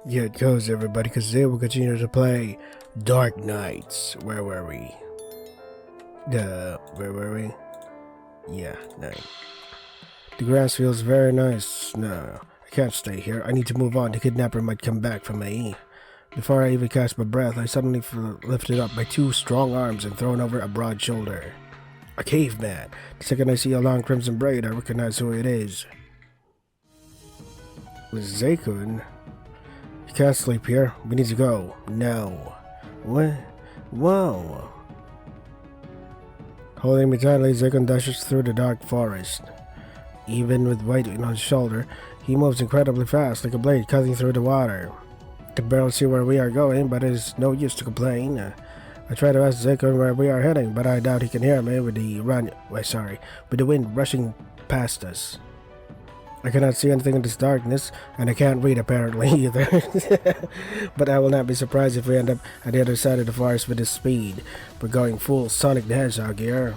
Yeah, it goes, everybody, because today we'll continue to play Dark Knights. Where were we? Where were we? Yeah, 9. The grass feels very nice. No, I can't stay here. I need to move on. The kidnapper might come back for me. Before I even catch my breath, I suddenly feel lifted up by 2 strong arms and thrown over a broad shoulder. A caveman. The second I see a long crimson braid, I recognize who it is. Zakun? You can't sleep here. We need to go. No. What? Whoa. Holding me tightly, Zakun dashes through the dark forest. Even with weight on his shoulder, he moves incredibly fast, like a blade cutting through the water. I can barely see where we are going, but it is no use to complain. I try to ask Zakun where we are heading, but I doubt he can hear me with the wind rushing past us. I cannot see anything in this darkness, and I can't read apparently either. But I will not be surprised if we end up at the other side of the forest with this speed. We're going full Sonic the Hedgehog here.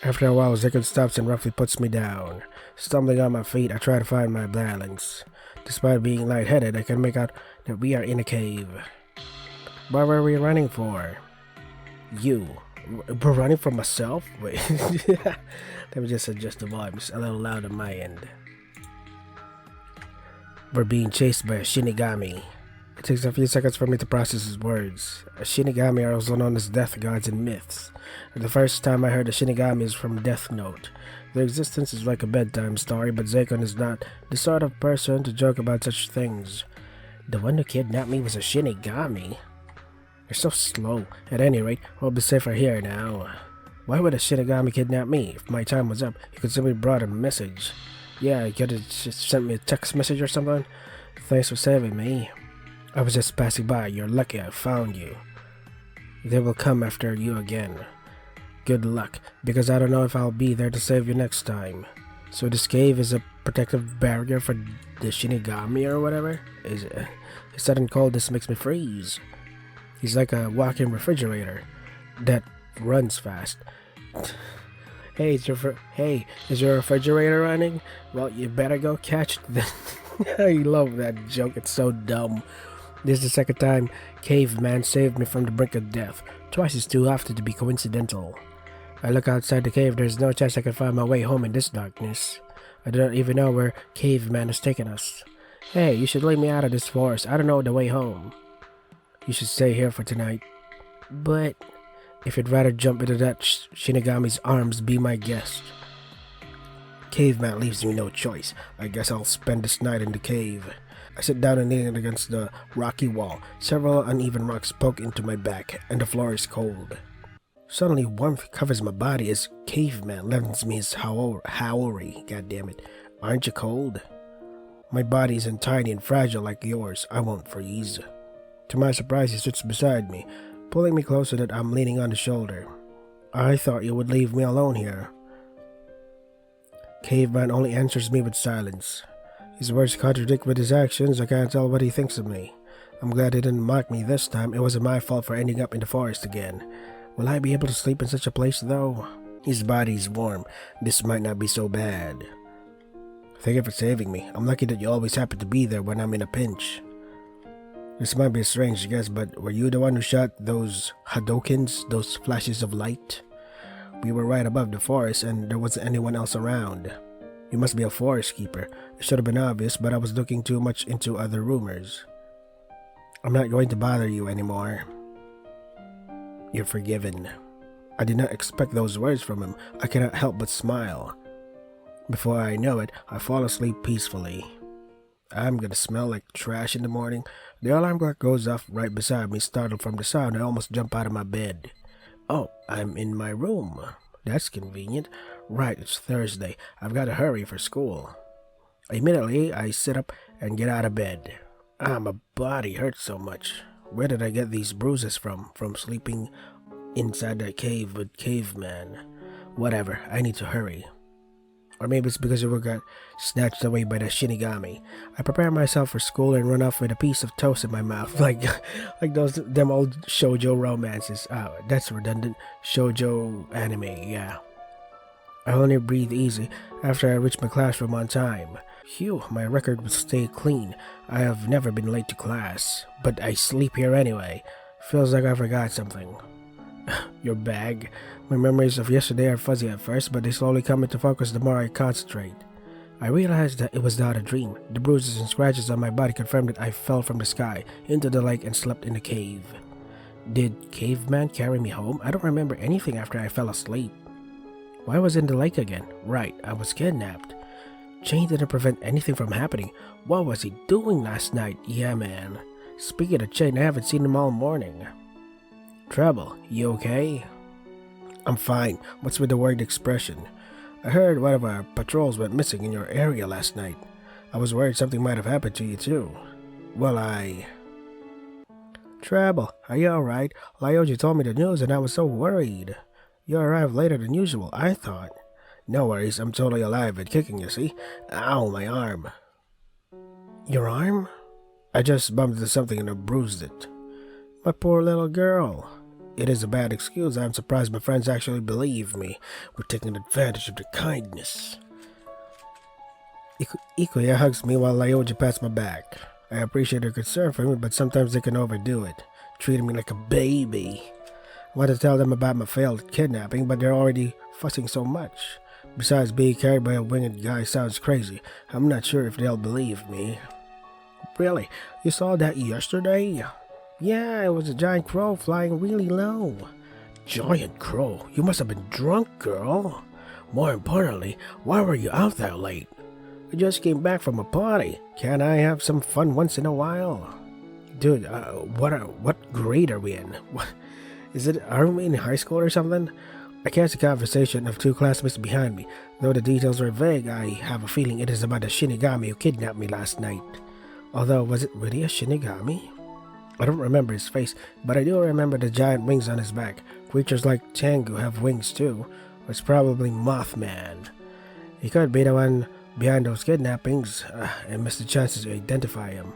After a while, Zakun stops and roughly puts me down. Stumbling on my feet, I try to find my balance. Despite being lightheaded, I can make out that we are in a cave. What were we running for? You. We're running for myself? Wait. Let me just adjust the volume. It's a little loud on my end. We're being chased by a Shinigami. It takes a few seconds for me to process his words. A Shinigami are also known as death gods in myths. The first time I heard a Shinigami is from Death Note. Their existence is like a bedtime story, but Zakun is not the sort of person to joke about such things. The one who kidnapped me was a Shinigami? You're so slow. At any rate, we'll be safer here now. Why would a Shinigami kidnap me? If my time was up, he could simply brought a message. Yeah, he could have just sent me a text message or something. Thanks for saving me. I was just passing by. You're lucky I found you. They will come after you again. Good luck, because I don't know if I'll be there to save you next time. So this cave is a protective barrier for the Shinigami or whatever? Is it? His sudden coldness makes me freeze. He's like a walking refrigerator that runs fast. Hey, is your refrigerator running? Well, you better go catch it then. I love that joke. It's so dumb. This is the second time Caveman saved me from the brink of death. Twice is too often to be coincidental. I look outside the cave. There's no chance I can find my way home in this darkness. I do not even know where Caveman has taken us. Hey, you should leave me out of this forest. I don't know the way home. You should stay here for tonight. But if you'd rather jump into that Shinigami's arms, be my guest. Caveman leaves me no choice. I guess I'll spend this night in the cave. I sit down and lean against the rocky wall. Several uneven rocks poke into my back, and the floor is cold. Suddenly, warmth covers my body as Caveman lends me his howlery. God damn it. Aren't you cold? My body isn't tiny and fragile like yours. I won't freeze. To my surprise, he sits beside me, pulling me closer that I'm leaning on his shoulder. I thought you would leave me alone here. Caveman only answers me with silence. His words contradict with his actions. I can't tell what he thinks of me. I'm glad he didn't mock me this time. It wasn't my fault for ending up in the forest again. Will I be able to sleep in such a place, though? His body's warm. This might not be so bad. Thank you for saving me. I'm lucky that you always happen to be there when I'm in a pinch. This might be a strange guess, but were you the one who shot those Hadokens, those flashes of light? We were right above the forest and there wasn't anyone else around. You must be a forest keeper. It should have been obvious, but I was looking too much into other rumors. I'm not going to bother you anymore. You're forgiven. I did not expect those words from him. I cannot help but smile. Before I know it, I fall asleep peacefully. I'm gonna smell like trash in the morning. The alarm clock goes off right beside me. Startled from the sound, I almost jump out of my bed. Oh, I'm in my room. That's convenient. Right, it's Thursday. I've got to hurry for school. Immediately, I sit up and get out of bed. My body hurts so much. Where did I get these bruises from? From sleeping inside that cave with Caveman. Whatever, I need to hurry. Or maybe it's because we got snatched away by the Shinigami. I prepare myself for school and run off with a piece of toast in my mouth, like them old shoujo romances. That's redundant. Shoujo anime, yeah. I only breathe easy after I reach my classroom on time. Phew, my record will stay clean. I have never been late to class, but I sleep here anyway. Feels like I forgot something. Your bag? My memories of yesterday are fuzzy at first, but they slowly come into focus the more I concentrate. I realized that it was not a dream. The bruises and scratches on my body confirmed that I fell from the sky into the lake and slept in a cave. Did Caveman carry me home? I don't remember anything after I fell asleep. Why was I in the lake again? Right, I was kidnapped. Jane didn't prevent anything from happening. What was he doing last night? Yeah, man. Speaking of Jane, I haven't seen him all morning. Trouble, you okay? I'm fine. What's with the word expression? I heard one of our patrols went missing in your area last night. I was worried something might have happened to you too. Trouble, are you alright? Lyoji told me the news and I was so worried. You arrived later than usual, I thought. No worries, I'm totally alive and kicking, you see? Ow, my arm. Your arm? I just bumped into something and I bruised it. My poor little girl. It is a bad excuse. I'm surprised my friends actually believe me. We're taking advantage of their kindness. Ikuya hugs me while Lyoji pats my back. I appreciate her concern for me, but sometimes they can overdo it, treating me like a baby. I want to tell them about my failed kidnapping, but they're already fussing so much. Besides, being carried by a winged guy sounds crazy. I'm not sure if they'll believe me. Really? You saw that yesterday? Yeah, it was a giant crow flying really low. Giant crow? You must have been drunk, girl. More importantly, why were you out that late? I just came back from a party. Can't I have some fun once in a while? Dude, what grade are we in? Are we in high school or something? I catch the conversation of two classmates behind me. Though the details are vague, I have a feeling it is about the Shinigami who kidnapped me last night. Although, was it really a Shinigami? I don't remember his face, but I do remember the giant wings on his back. Creatures like Tengu have wings too. It's probably Mothman. He could be the one behind those kidnappings. I missed the chances to identify him.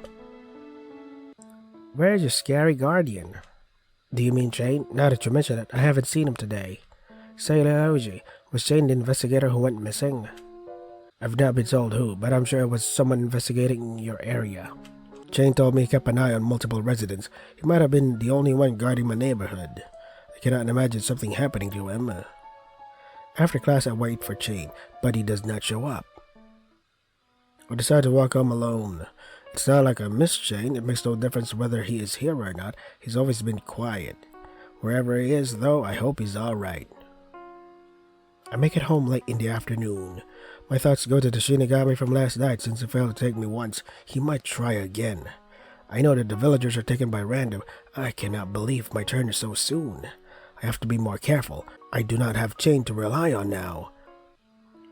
Where's your scary guardian? Do you mean Jane? Now that you mention it, I haven't seen him today. Say Lyoji, was Jane the investigator who went missing? I've not been told who, but I'm sure it was someone investigating your area. Jane told me he kept an eye on multiple residents. He might have been the only one guarding my neighborhood. I cannot imagine something happening to him. After class, I wait for Jane, but he does not show up. I decide to walk home alone. It's not like I miss Jane. It makes no difference whether he is here or not. He's always been quiet. Wherever he is, though, I hope he's alright. I make it home late in the afternoon. My thoughts go to the Shinigami from last night. Since he failed to take me once, he might try again. I know that the villagers are taken by random. I cannot believe my turn is so soon. I have to be more careful. I do not have Jane to rely on now.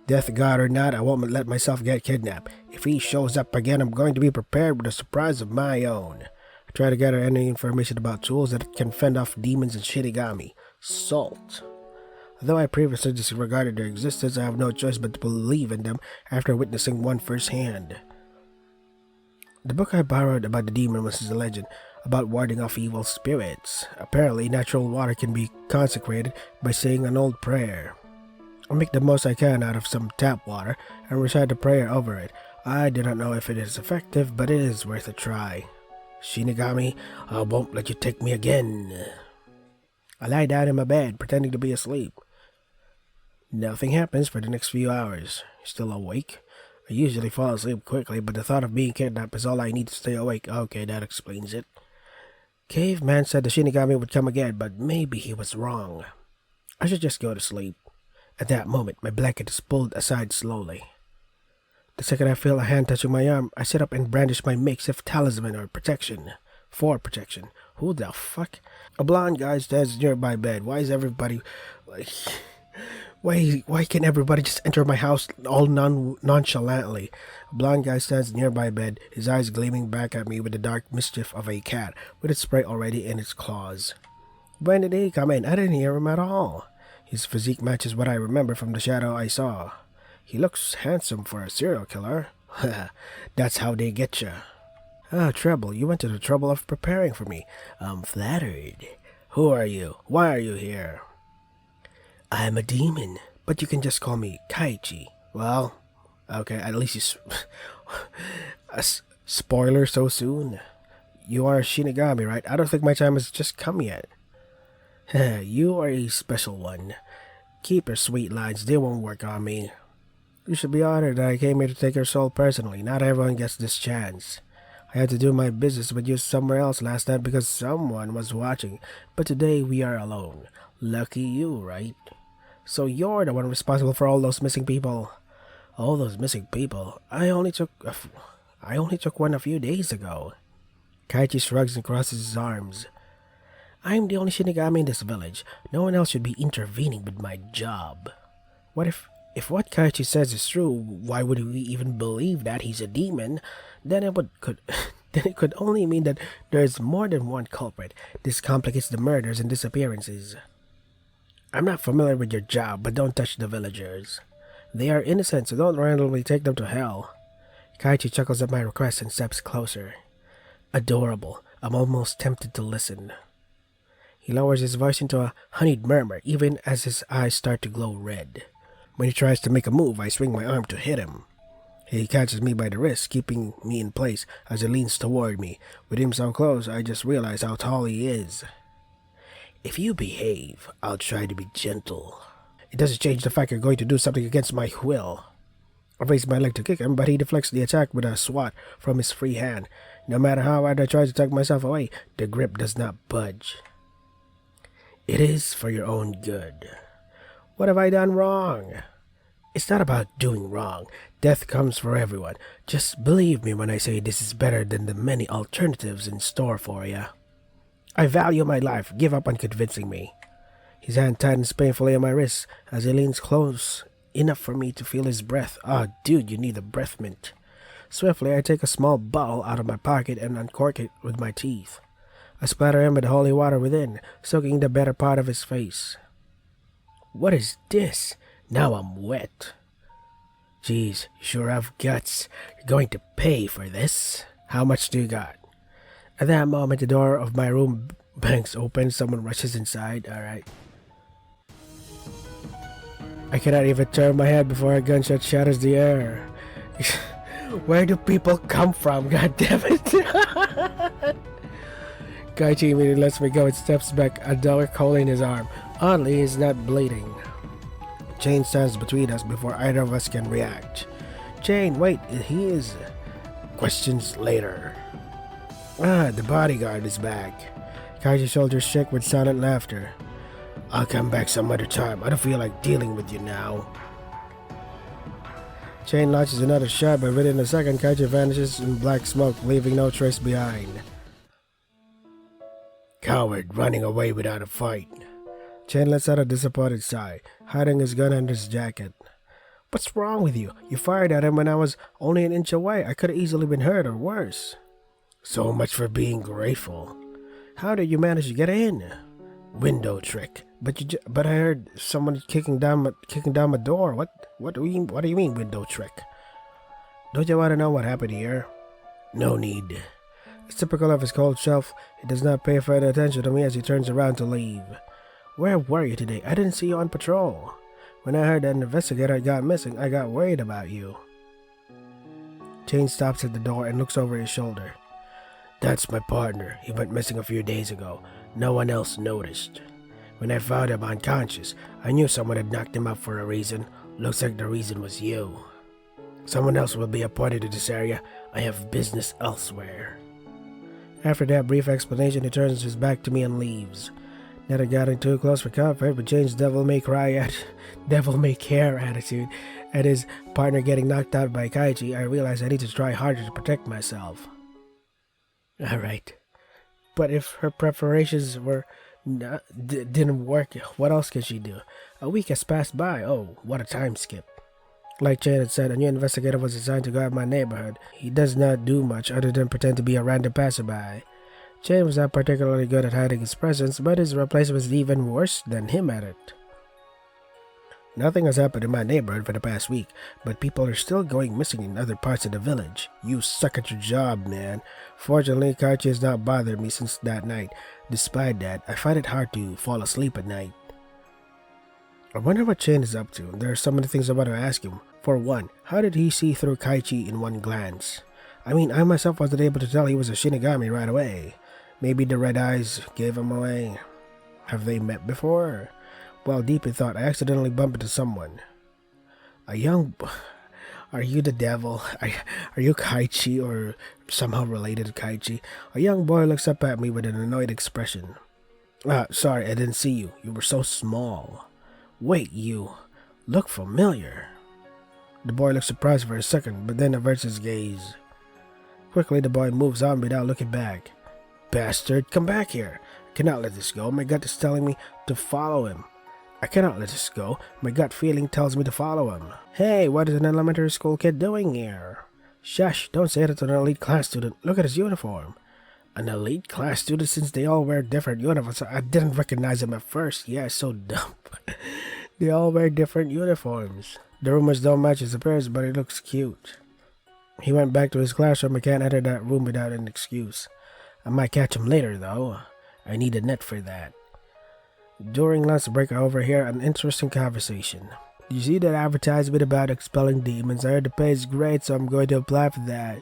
Death god or not, I won't let myself get kidnapped. If he shows up again, I'm going to be prepared with a surprise of my own. I try to gather any information about tools that can fend off demons and Shinigami. Salt. Though I previously disregarded their existence, I have no choice but to believe in them after witnessing one firsthand. The book I borrowed about the demon was a legend about warding off evil spirits. Apparently, natural water can be consecrated by saying an old prayer. I make the most I can out of some tap water and recite the prayer over it. I do not know if it is effective, but it is worth a try. Shinigami, I won't let you take me again. I lie down in my bed, pretending to be asleep. Nothing happens for the next few hours. Still awake? I usually fall asleep quickly, but the thought of being kidnapped is all I need to stay awake. Okay, that explains it. Caveman said the Shinigami would come again, but maybe he was wrong. I should just go to sleep. At that moment, my blanket is pulled aside slowly. The second I feel a hand touching my arm, I sit up and brandish my makeshift talisman or protection. For protection. Who the fuck? A blonde guy stands near my bed. Why is everybody... Why can everybody just enter my house all nonchalantly? A blonde guy stands near my bed, his eyes gleaming back at me with the dark mischief of a cat, with its prey already in its claws. When did he come in? I didn't hear him at all. His physique matches what I remember from the shadow I saw. He looks handsome for a serial killer. That's how they get you. Ah, Treble, you went to the trouble of preparing for me. I'm flattered. Who are you? Why are you here? I'm a demon, but you can just call me Kaichi. Well, okay, at least you... Spoiler so soon? You are a Shinigami, right? I don't think my time has just come yet. You are a special one. Keep your sweet lines, they won't work on me. You should be honored that I came here to take your soul personally. Not everyone gets this chance. I had to do my business with you somewhere else last night because someone was watching, but today we are alone. Lucky you, right? So you're the one responsible for all those missing people. All those missing people? I only took one a few days ago. Kaichi shrugs and crosses his arms. I'm the only Shinigami in this village. No one else should be intervening with my job. What if what Kaichi says is true, why would we even believe that he's a demon? Then it could only mean that there's more than one culprit. This complicates the murders and disappearances. I'm not familiar with your job, but don't touch the villagers. They are innocent, so don't randomly take them to hell. Kaichi chuckles at my request and steps closer. Adorable. I'm almost tempted to listen. He lowers his voice into a honeyed murmur, even as his eyes start to glow red. When he tries to make a move, I swing my arm to hit him. He catches me by the wrist, keeping me in place as he leans toward me. With him so close, I just realize how tall he is. If you behave, I'll try to be gentle. It doesn't change the fact you're going to do something against my will. I raise my leg to kick him, but he deflects the attack with a swat from his free hand. No matter how hard I try to tuck myself away, the grip does not budge. It is for your own good. What have I done wrong? It's not about doing wrong. Death comes for everyone. Just believe me when I say this is better than the many alternatives in store for you. I value my life. Give up on convincing me. His hand tightens painfully on my wrist as he leans close enough for me to feel his breath. Ah, dude, you need a breath mint. Swiftly, I take a small bottle out of my pocket and uncork it with my teeth. I splatter him with the holy water within, soaking the better part of his face. What is this? Now I'm wet. Geez, you sure have guts. You're going to pay for this. How much do you got? At that moment, the door of my room bangs open. Someone rushes inside. Alright. I cannot even turn my head before a gunshot shatters the air. Where do people come from? God damn it. Kaichi immediately lets me go and steps back, a dark hole in his arm. Oddly, he's not bleeding. Jane stands between us before either of us can react. Jane, wait, he is... Questions later. Ah, the bodyguard is back. Kaichi's shoulders shake with silent laughter. I'll come back some other time. I don't feel like dealing with you now. Jane launches another shot, but within a second, Kaichi vanishes in black smoke, leaving no trace behind. Coward, running away without a fight. Chen lets out a disappointed sigh, hiding his gun under his jacket. What's wrong with you? You fired at him when I was only an inch away. I could have easily been hurt or worse. So much for being grateful. How did you manage to get in? Window trick. But I heard someone kicking down my door. What do you mean window trick? Don't you want to know what happened here? No need. It's typical of his cold self. He does not pay further attention to me as he turns around to leave. Where were you today? I didn't see you on patrol. When I heard that an investigator got missing, I got worried about you. Jane stops at the door and looks over his shoulder. That's my partner. He went missing a few days ago. No one else noticed. When I found him unconscious, I knew someone had knocked him up for a reason. Looks like the reason was you. Someone else will be appointed to this area. I have business elsewhere. After that brief explanation, he turns his back to me and leaves. Not getting too close for comfort, but Jane's devil may care attitude at his partner getting knocked out by Kaichi, I realize I need to try harder to protect myself. Alright. But if her preparations didn't work, what else can she do? A week has passed by. Oh, what a time skip. Like Jane had said, a new investigator was assigned to guard my neighborhood. He does not do much other than pretend to be a random passerby. Jane was not particularly good at hiding his presence, but his replacement was even worse than him at it. Nothing has happened in my neighborhood for the past week, but people are still going missing in other parts of the village. You suck at your job, man. Fortunately, Kaichi has not bothered me since that night. Despite that, I find it hard to fall asleep at night. I wonder what Shane is up to. There are so many things I want to ask him. For one, how did he see through Kaichi in one glance? I mean, I myself wasn't able to tell he was a Shinigami right away. Maybe the red eyes gave him away. Have they met before? While deep in thought, I accidentally bumped into someone. A young... Are you the devil? Are you Kaichi or somehow related to Kaichi? A young boy looks up at me with an annoyed expression. Sorry, I didn't see you. You were so small. Wait, you look familiar. The boy looks surprised for a second, but then averts his gaze. Quickly, the boy moves on without looking back. Bastard, come back here. I cannot let this go. My gut is telling me to follow him. I cannot let this go. My gut feeling tells me to follow him. Hey, what is an elementary school kid doing here? Shush, don't say that to an elite class student. Look at his uniform. An elite class student, since they all wear different uniforms. I didn't recognize him at first. Yeah, so dumb. They all wear different uniforms. The rumors don't match his appearance, but he looks cute. He went back to his classroom and can't enter that room without an excuse. I might catch him later, though. I need a net for that. During lunch break, I overhear an interesting conversation. You see that advertisement about expelling demons? I heard the pay is great, so I'm going to apply for that.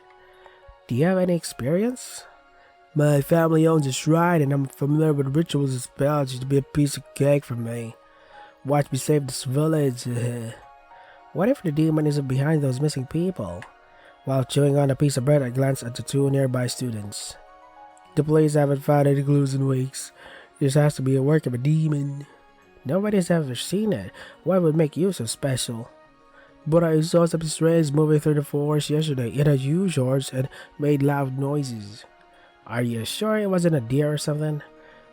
Do you have any experience? My family owns a shrine, and I'm familiar with rituals and spells. It used to be a piece of cake for me. Watch me save this village. What if the demon isn't behind those missing people? While chewing on a piece of bread, I glanced at the two nearby students. The police haven't found any clues in weeks. This has to be a work of a demon. Nobody's ever seen it. What would make you so special? But I saw some strays moving through the forest yesterday. It had huge horns and made loud noises. Are you sure it wasn't a deer or something?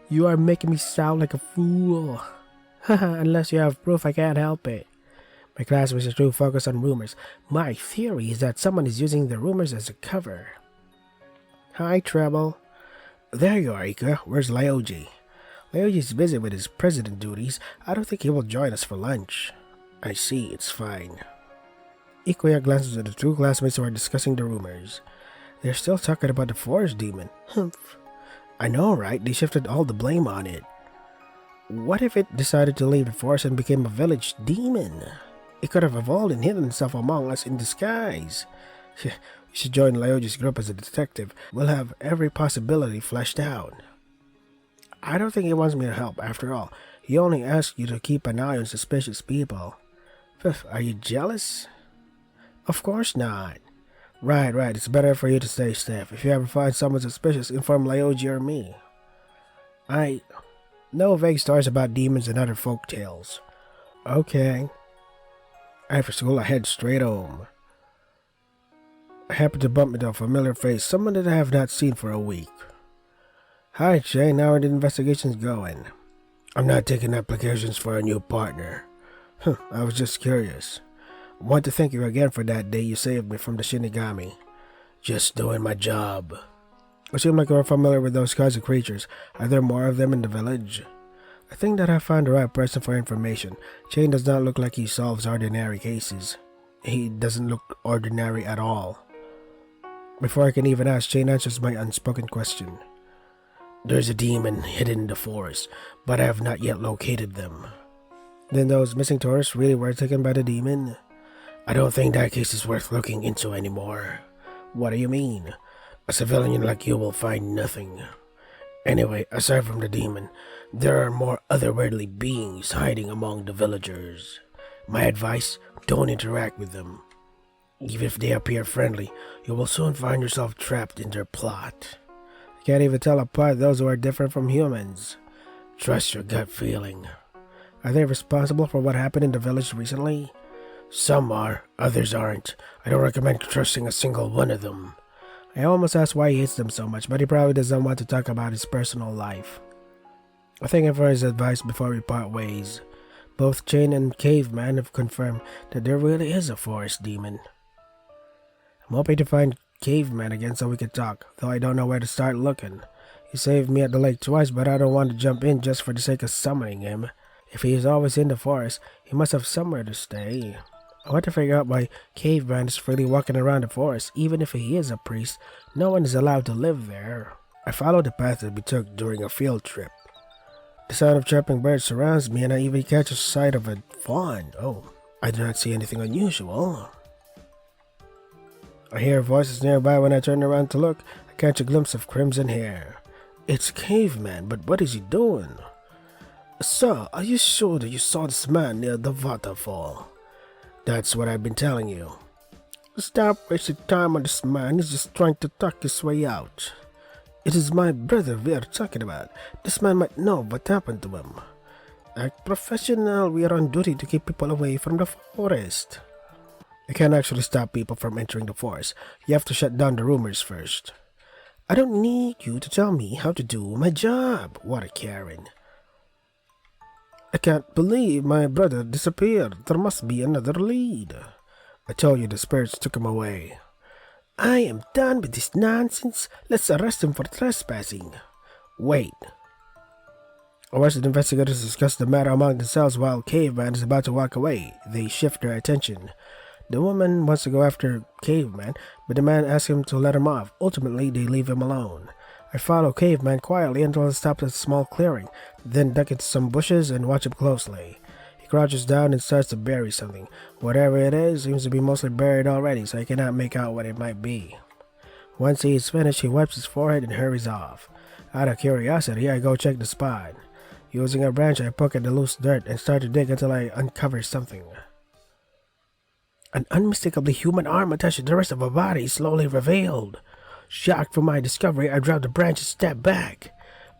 You are making me sound like a fool. Haha, unless you have proof, I can't help it. My classmates are too focused on rumors. My theory is that someone is using the rumors as a cover. Hi, Treble. There you are, Ika. Where's Lyoji? Lyoji's busy with his president duties. I don't think he will join us for lunch. I see, it's fine. Ikuya glances at the two classmates who are discussing the rumors. They're still talking about the forest demon. Humph. I know, right? They shifted all the blame on it. What if it decided to leave the forest and became a village demon? It could have evolved and hidden itself among us in disguise. We should join Lyoji's group as a detective. We'll have every possibility fleshed out. I don't think he wants me to help, after all. He only asked you to keep an eye on suspicious people. Are you jealous? Of course not. Right, it's better for you to stay safe. If you ever find someone suspicious, inform Lyoji or me. I know vague stories about demons and other folk tales. Okay. After school, I head straight home. I happen to bump into a familiar face, someone that I have not seen for a week. Hi, Shane, how are the investigations going? I'm not taking applications for a new partner. I was just curious. I want to thank you again for that day you saved me from the Shinigami. Just doing my job. You seem like you're familiar with those kinds of creatures. Are there more of them in the village? I think that I found the right person for information. Shane does not look like he solves ordinary cases. He doesn't look ordinary at all. Before I can even ask, Shane answers my unspoken question. There's a demon hidden in the forest, but I have not yet located them. Then those missing tourists really were taken by the demon? I don't think that case is worth looking into anymore. What do you mean? A civilian like you will find nothing. Anyway, aside from the demon, there are more otherworldly beings hiding among the villagers. My advice, don't interact with them. Even if they appear friendly, you will soon find yourself trapped in their plot. Can't even tell apart those who are different from humans. Trust your gut feeling. Are they responsible for what happened in the village recently? Some are, others aren't. I don't recommend trusting a single one of them. I almost asked why he hates them so much, but he probably doesn't want to talk about his personal life. I thank him for his advice before we part ways. Both Chain and Caveman have confirmed that there really is a forest demon. I'm hoping to find Caveman again so we can talk, though I don't know where to start looking. He saved me at the lake twice, but I don't want to jump in just for the sake of summoning him. If he is always in the forest, he must have somewhere to stay. I want to figure out why Caveman is freely walking around the forest. Even if he is a priest, no one is allowed to live there. I followed the path that we took during a field trip. The sound of chirping birds surrounds me, and I even catch a sight of a fawn. Oh, I do not see anything unusual. I hear voices nearby. When I turn around to look, I catch a glimpse of crimson hair. It's Caveman, but what is he doing? Sir, are you sure that you saw this man near the waterfall? That's what I've been telling you. Stop wasting time on this man. He's just trying to talk his way out. It is my brother we are talking about. This man might know what happened to him. Act professional. We are on duty to keep people away from the forest. I can't actually stop people from entering the forest. You have to shut down the rumors first. I don't need you to tell me how to do my job. What a Karen. I can't believe my brother disappeared. There must be another lead. I told you the spirits took him away. I am done with this nonsense. Let's arrest him for trespassing. Wait. Arrested investigators discuss the matter among themselves while Caveman is about to walk away. They shift their attention. The woman wants to go after Caveman, but the man asks him to let him off. Ultimately, they leave him alone. I follow Caveman quietly until he stops at a small clearing, then duck into some bushes and watch him closely. He crouches down and starts to bury something. Whatever it is seems to be mostly buried already, so I cannot make out what it might be. Once he is finished, he wipes his forehead and hurries off. Out of curiosity, I go check the spot. Using a branch, I poke at the loose dirt and start to dig until I uncover something. An unmistakably human arm attached to the rest of a body is slowly revealed. Shocked from my discovery, I drop the branch and step back.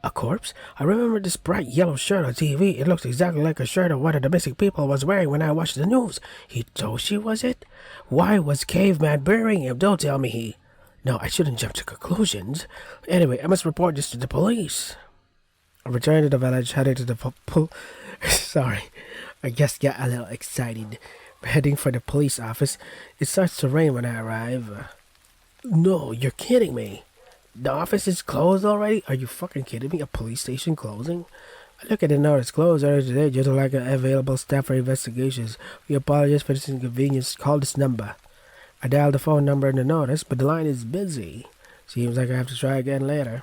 A corpse? I remember this bright yellow shirt on TV. It looks exactly like a shirt of one of the missing people was wearing when I watched the news. Hitoshi, was it? Why was Caveman burying him? Don't tell me he... No, I shouldn't jump to conclusions. Anyway, I must report this to the police. I return to the village, heading to the Sorry, I just got a little excited. Heading for the police office. It starts to rain when I arrive. No, you're kidding me. The office is closed already? Are you fucking kidding me? A police station closing? I look at the notice closed earlier today due to lack of available staff for investigations. We apologize for this inconvenience. Call this number. I dialed the phone number in the notice, but the line is busy. Seems like I have to try again later.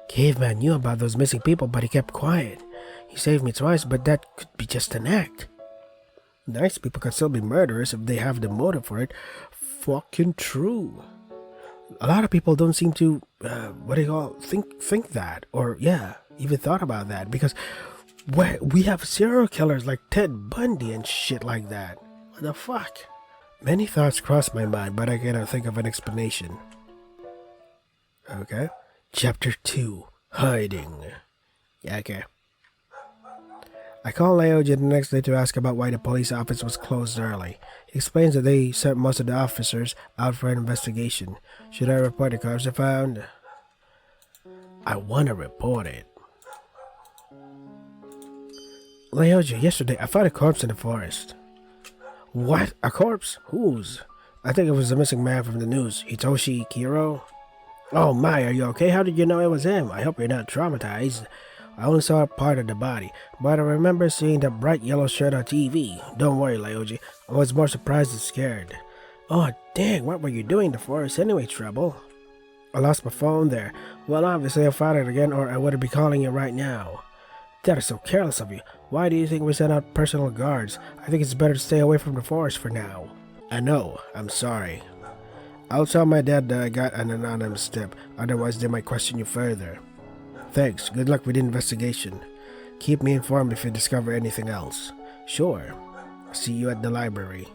Caveman knew about those missing people, but he kept quiet. He saved me twice, but that could be just an act. Nice people can still be murderers if they have the motive for it. Fucking true. A lot of people don't seem to, think that, or even thought about that, because we have serial killers like Ted Bundy and shit like that. What the fuck? Many thoughts cross my mind, but I cannot think of an explanation. Okay. Chapter 2. Hiding. Yeah, okay. I call Leoji the next day to ask about why the police office was closed early. He explains that they sent most of the officers out for an investigation. Should I report the corpse I found? I want to report it. Leoji, yesterday I found a corpse in the forest. What? A corpse? Whose? I think it was the missing man from the news. Hitoshi Kiro? Oh my, are you okay? How did you know it was him? I hope you're not traumatized. I only saw a part of the body, but I remember seeing the bright yellow shirt on TV. Don't worry, Leoji. I was more surprised and scared. Oh, dang, what were you doing in the forest anyway, Trouble? I lost my phone there. Well, obviously I found it again, or I wouldn't be calling you right now. That is so careless of you. Why do you think we sent out personal guards? I think it's better to stay away from the forest for now. I know. I'm sorry. I'll tell my dad that I got an anonymous tip, otherwise they might question you further. Thanks. Good luck with the investigation. Keep me informed if you discover anything else. Sure. See you at the library.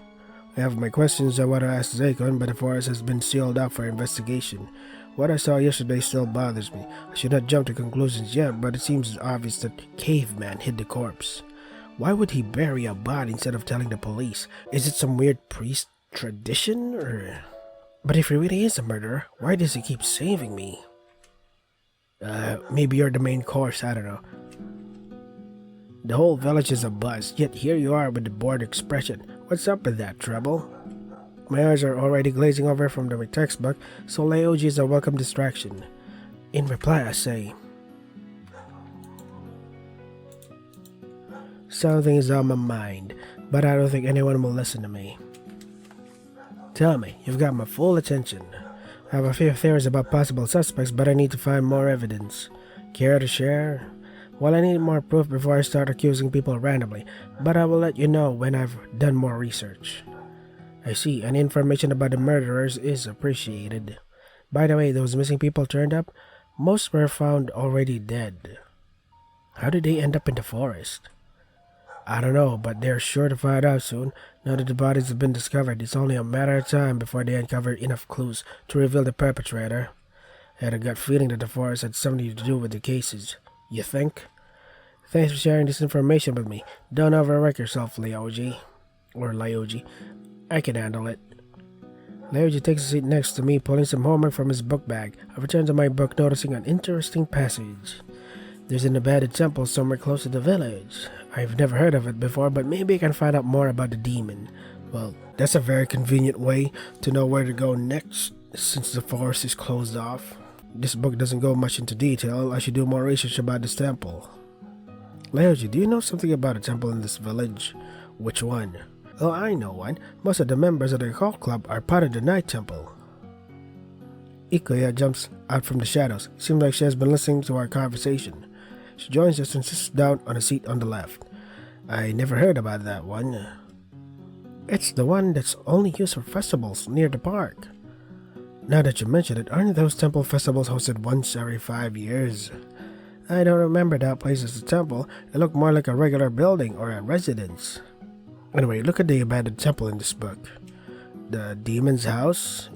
I have my questions I want to ask Zakon, but the forest has been sealed up for investigation. What I saw yesterday still bothers me. I should not jump to conclusions yet, but it seems obvious that Caveman hid the corpse. Why would he bury a body instead of telling the police? Is it some weird priest tradition, or... But if he really is a murderer, why does he keep saving me? Maybe you're the main course, I don't know. The whole village is a buzz, yet here you are with the bored expression. What's up with that, Trouble? My eyes are already glazing over from my textbook, so Leoji is a welcome distraction. In reply, I say, something is on my mind, but I don't think anyone will listen to me. Tell me, you've got my full attention. I have a few theories about possible suspects, but I need to find more evidence. Care to share? Well, I need more proof before I start accusing people randomly, but I will let you know when I've done more research. I see, and information about the murderers is appreciated. By the way, those missing people turned up? Most were found already dead. How did they end up in the forest? I don't know, but they're sure to find out soon. Now that the bodies have been discovered, it's only a matter of time before they uncover enough clues to reveal the perpetrator. I had a gut feeling that the forest had something to do with the cases. You think? Thanks for sharing this information with me. Don't overwork yourself, Lyoji. Or Lyoji. I can handle it. Lyoji takes a seat next to me, pulling some homework from his book bag. I return to my book, noticing an interesting passage. There's an abandoned temple somewhere close to the village. I've never heard of it before, but maybe I can find out more about the demon. Well, that's a very convenient way to know where to go next, since the forest is closed off. This book doesn't go much into detail. I should do more research about this temple. Lyoji, do you know something about a temple in this village? Which one? Oh, I know one. Most of the members of the cult club are part of the night temple. Ikuya jumps out from the shadows. Seems like she has been listening to our conversation. She joins us and sits down on a seat on the left. I never heard about that one. It's the one that's only used for festivals near the park. Now that you mention it, aren't those temple festivals hosted once every 5 years? I don't remember that place as a temple. It looked more like a regular building or a residence. Anyway, look at the abandoned temple in this book. The demon's house.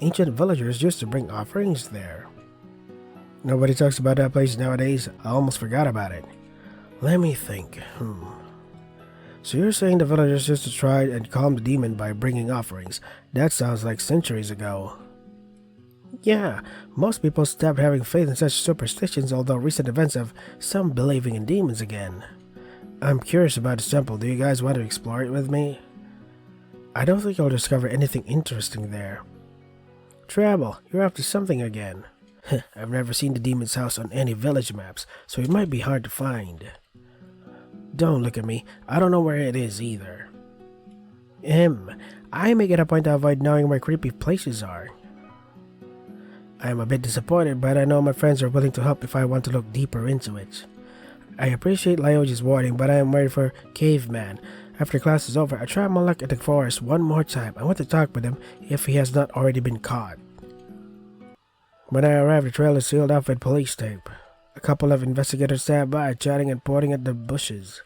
Ancient villagers used to bring offerings there. Nobody talks about that place nowadays. I almost forgot about it. Let me think. So you're saying the villagers used to try and calm the demon by bringing offerings. That sounds like centuries ago. Yeah, most people stopped having faith in such superstitions, although recent events have some believing in demons again. I'm curious about this temple. Do you guys want to explore it with me? I don't think you'll discover anything interesting there. Travel, you're up to something again. I've never seen the demon's house on any village maps, so it might be hard to find. Don't look at me. I don't know where it is either. I make it a point to avoid knowing where creepy places are. I am a bit disappointed, but I know my friends are willing to help if I want to look deeper into it. I appreciate Lyoji's warning, but I am worried for Caveman. After class is over, I try my luck at the forest one more time. I want to talk with him if he has not already been caught. When I arrive, the trail is sealed off with police tape. A couple of investigators stand by, chatting and pointing at the bushes.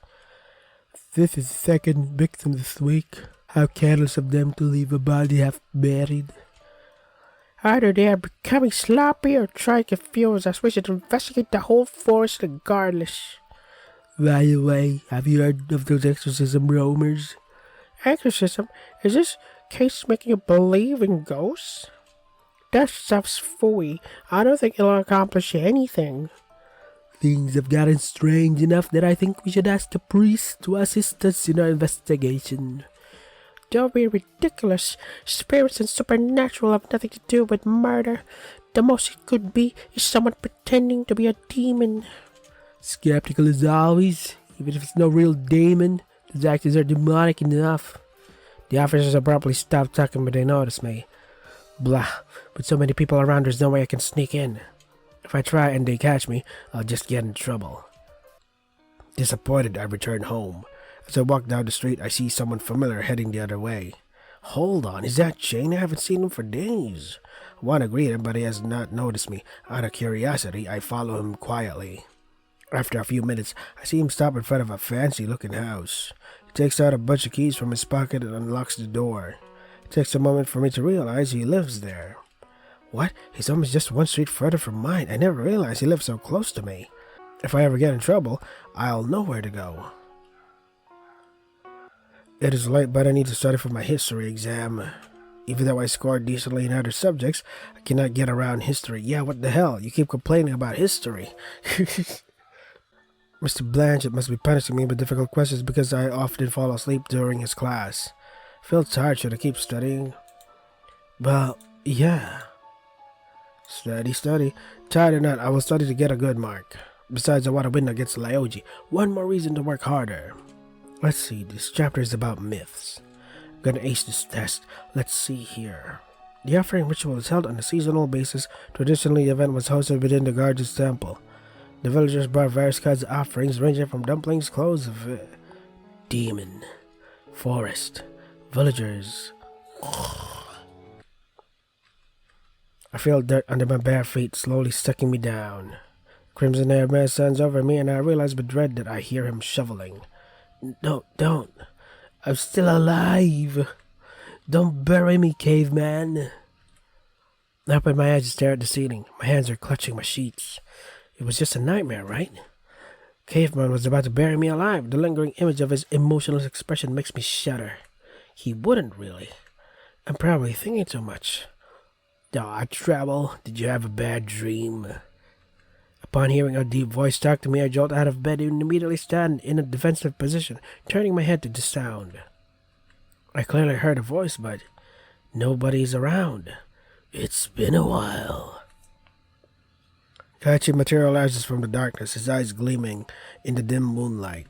This is the second victim this week. How careless of them to leave a body half buried. Either they are becoming sloppy or trying to confuse us. We should investigate the whole forest regardless. By the way, have you heard of those exorcism rumors? Exorcism? Is this case making you believe in ghosts? That stuff's phooey. I don't think it'll accomplish anything. Things have gotten strange enough that I think we should ask the priest to assist us in our investigation. Don't be ridiculous. Spirits and supernatural have nothing to do with murder. The most it could be is someone pretending to be a demon. Skeptical as always. Even if it's no real demon, these actors are demonic enough. The officers have probably stopped talking when they notice me. Blah. With so many people around, there's no way I can sneak in. If I try and they catch me, I'll just get in trouble. Disappointed, I return home. As I walk down the street, I see someone familiar heading the other way. Hold on, is that Shane? I haven't seen him for days. I want to greet him, but he has not noticed me. Out of curiosity, I follow him quietly. After a few minutes, I see him stop in front of a fancy-looking house. He takes out a bunch of keys from his pocket and unlocks the door. It takes a moment for me to realize he lives there. What? His home is just one street further from mine. I never realized he lived so close to me. If I ever get in trouble, I'll know where to go. It is late, but I need to study for my history exam. Even though I scored decently in other subjects, I cannot get around history. Yeah, what the hell? You keep complaining about history. Mr. Blanchett must be punishing me with difficult questions because I often fall asleep during his class. I feel tired. Should I keep studying? Well, yeah. Study. Tired or not, I will study to get a good mark. Besides, I want to win against Lyoji. One more reason to work harder. Let's see, this chapter is about myths. I'm gonna ace this test. Let's see here. The offering ritual is held on a seasonal basis. Traditionally, the event was hosted within the Guardian's temple. The villagers brought various kinds of offerings ranging from dumplings, clothes of demon, forest, villagers. I feel dirt under my bare feet, slowly sucking me down. Crimson-haired man stands over me, and I realize with dread that I hear him shoveling. Don't. I'm still alive. Don't bury me, caveman. I open my eyes and stare at the ceiling. My hands are clutching my sheets. It was just a nightmare, right? Caveman was about to bury me alive. The lingering image of his emotionless expression makes me shudder. He wouldn't really. I'm probably thinking too much. Trouble, did you have a bad dream? Upon hearing a deep voice talk to me, I jolt out of bed and immediately stand in a defensive position, turning my head to the sound. I clearly heard a voice, but nobody's around. It's been a while. Kaichi materializes from the darkness, his eyes gleaming in the dim moonlight.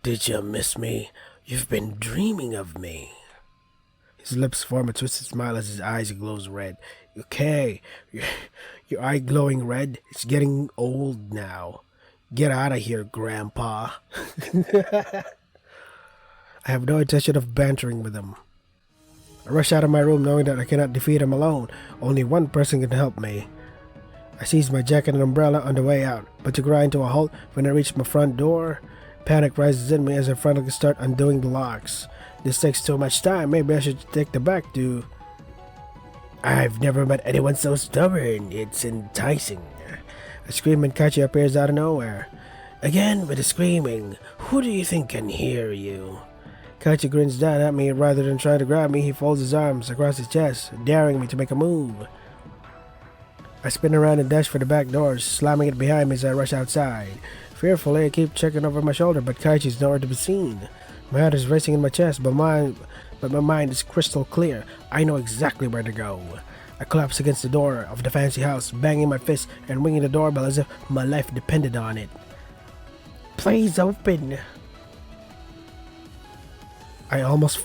Did you miss me? You've been dreaming of me. His lips form a twisted smile as his eyes glows red. Okay, your eye glowing red? It's getting old now. Get out of here, Grandpa. I have no intention of bantering with him. I rush out of my room knowing that I cannot defeat him alone. Only one person can help me. I seize my jacket and umbrella on the way out, but to grind to a halt when I reach my front door. Panic rises in me as I frantically start undoing the locks. This takes too much time. Maybe I should take the back to... I've never met anyone so stubborn. It's enticing. I scream and Kaichi appears out of nowhere. Again with the screaming. Who do you think can hear you? Kaichi grins down at me. Rather than try to grab me, he folds his arms across his chest, daring me to make a move. I spin around and dash for the back doors, slamming it behind me as I rush outside. Fearfully, I keep checking over my shoulder, but Kaichi's nowhere to be seen. My heart is racing in my chest, but my mind is crystal clear. I know exactly where to go. I collapse against the door of the fancy house, banging my fist and ringing the doorbell as if my life depended on it. Please open. I almost...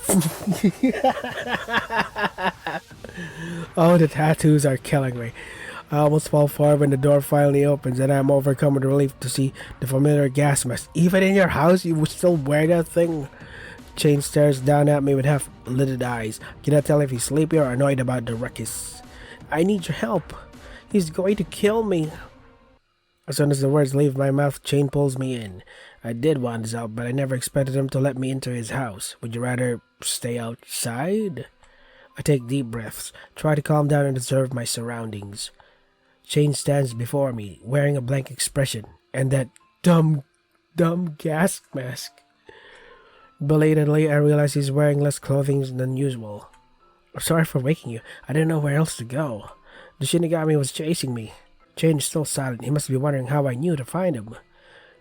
Oh, the tattoos are killing me. I almost fall forward when the door finally opens, and I'm overcome with relief to see the familiar gas mask. Even in your house, you would still wear that thing? Shane stares down at me with half-lidded eyes. Cannot tell if he's sleepy or annoyed about the ruckus. I need your help. He's going to kill me. As soon as the words leave my mouth, Shane pulls me in. I did want his help, but I never expected him to let me into his house. Would you rather stay outside? I take deep breaths, try to calm down and observe my surroundings. Shane stands before me, wearing a blank expression, and that dumb gas mask. Belatedly, I realize he's wearing less clothing than usual. I'm sorry for waking you. I didn't know where else to go. The Shinigami was chasing me. Shane is still silent. He must be wondering how I knew to find him.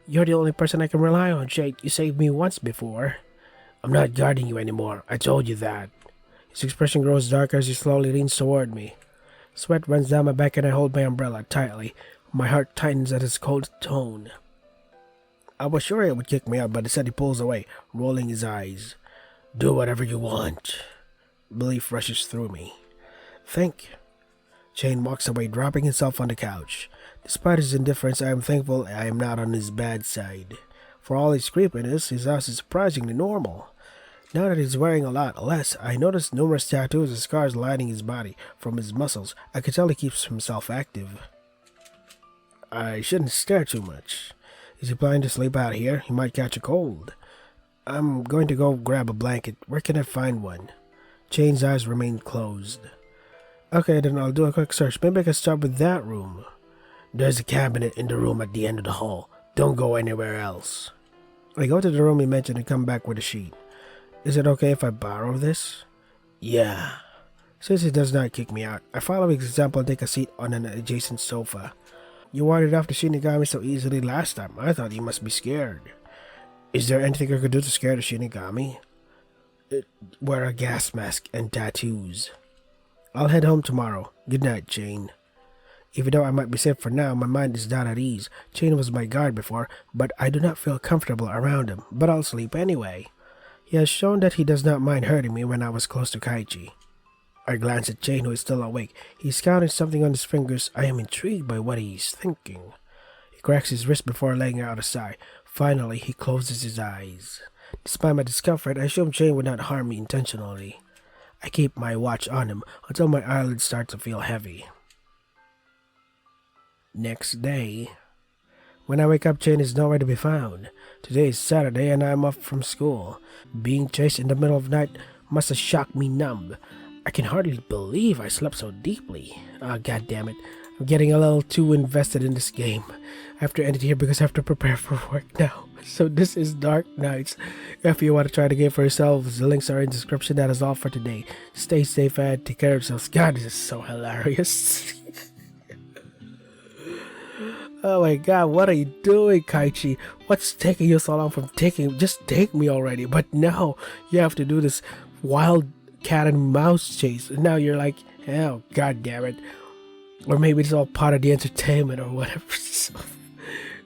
You're the only person I can rely on, Shane. You saved me once before. I'm not guarding you anymore. I told you that. His expression grows darker as he slowly leans toward me. Sweat runs down my back and I hold my umbrella tightly. My heart tightens at his cold tone. I was sure he would kick me out, but instead he pulls away, rolling his eyes. Do whatever you want. Belief rushes through me. Think. Shane walks away, dropping himself on the couch. Despite his indifference, I am thankful I am not on his bad side. For all his creepiness, his house is surprisingly normal. Now that he's wearing a lot less, I noticed numerous tattoos and scars lining his body. From his muscles, I could tell he keeps himself active. I shouldn't stare too much. Is he planning to sleep out here? He might catch a cold. I'm going to go grab a blanket. Where can I find one? Shane's eyes remain closed. Okay, then I'll do a quick search. Maybe I can start with that room. There's a cabinet in the room at the end of the hall. Don't go anywhere else. I go to the room he mentioned and come back with a sheet. Is it okay if I borrow this? Yeah. Since he does not kick me out, I follow his example and take a seat on an adjacent sofa. You warded off the Shinigami so easily last time. I thought you must be scared. Is there anything I could do to scare the Shinigami? Wear a gas mask and tattoos. I'll head home tomorrow. Good night, Shane. Even though I might be safe for now, my mind is not at ease. Shane was my guard before, but I do not feel comfortable around him. But I'll sleep anyway. He has shown that he does not mind hurting me when I was close to Kaichi. I glance at Shane, who is still awake. He's counting something on his fingers. I am intrigued by what he is thinking. He cracks his wrist before letting out a sigh. Finally, he closes his eyes. Despite my discomfort, I assume Shane would not harm me intentionally. I keep my watch on him until my eyelids start to feel heavy. Next day. When I wake up, Shane is nowhere to be found. Today is Saturday and I am off from school. Being chased in the middle of the night must have shocked me numb. I can hardly believe I slept so deeply. God damn it. I'm getting a little too invested in this game. I have to end it here because I have to prepare for work now. So this is Dark Knights. If you want to try the game for yourselves, the links are in the description. That is all for today. Stay safe and take care of yourselves. God, this is so hilarious. Oh my god, what are you doing, Kaichi? What's taking you so long from taking? Just take me already. But no, you have to do this wild cat and mouse chase. And now you're like, oh, god damn it. Or maybe it's all part of the entertainment or whatever.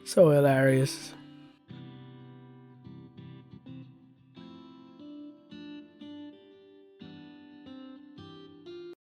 So hilarious.